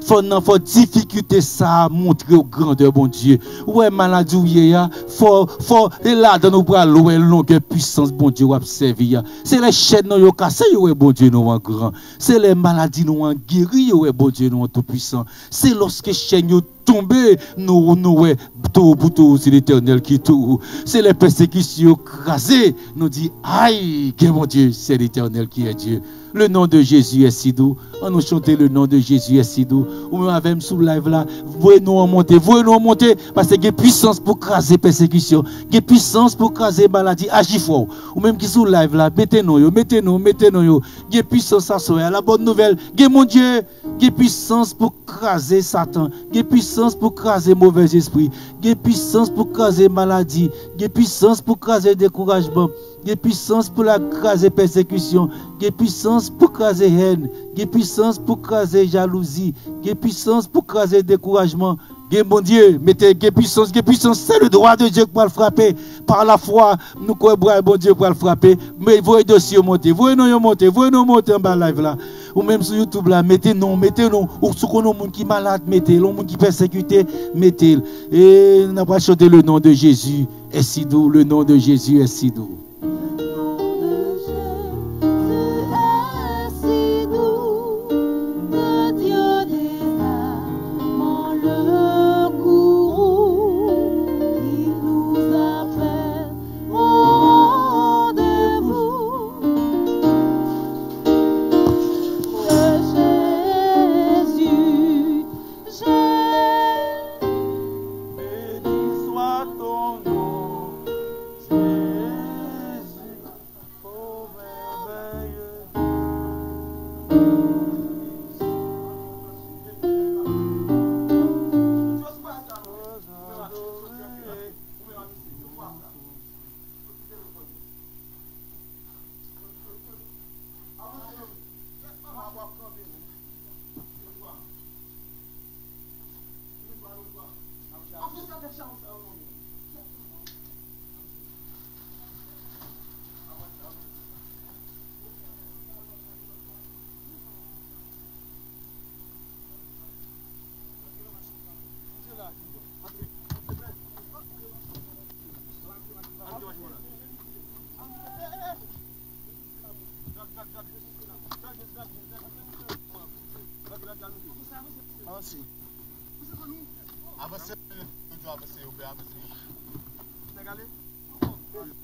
faut difficulté ça montrer au grandeur bon Dieu. Ouais maladie ou ya, faut et là dans nos bras loin longue puissance bon Dieu observer. C'est les chaînes nous yo cassé ouais bon Dieu nous en grand. C'est les maladies nous en guéri ouais bon Dieu nous en tout puissant. C'est lorsque chaînes yo tomber nous ouais tout pour tout c'est l'Éternel qui tout. C'est les persécutions crasées nous dit aïe que mon Dieu c'est l'Éternel qui est Dieu. Le nom de Jésus est si doux. On nous chanter le nom de Jésus est si doux. Ou même avec sous live là, voyez-nous en monter parce que il y a puissance pour craser persécution, il y a puissance pour craser maladie, agir fort. Ou même qui sous live là, mettez-nous yo. Il y a puissance à soi. La bonne nouvelle, il y a mon Dieu, il y a puissance pour craser Satan, il y a puissance pour craser mauvais esprit, il y a puissance pour craser maladie, il y a puissance pour craser découragement. Il y a puissance pour la craser persécution, il y a puissance pour craser haine, il y a puissance pour craser jalousie, il y a puissance pour craser découragement. Mon Dieu, mettez puissance, c'est le droit de Dieu pour le frapper. Par la foi, nous croyons bon Dieu pour le frapper. Mais voyez dossier monter, voyez nous monter en bas live là. Ou même sur YouTube là, mettez-nous. Ou sur les gens qui sont malades, mettez. Les gens qui sont persécutés, mettez. Et nous avons chanté le nom de Jésus est si doux, le nom de Jésus est si doux. Avancez, avancez.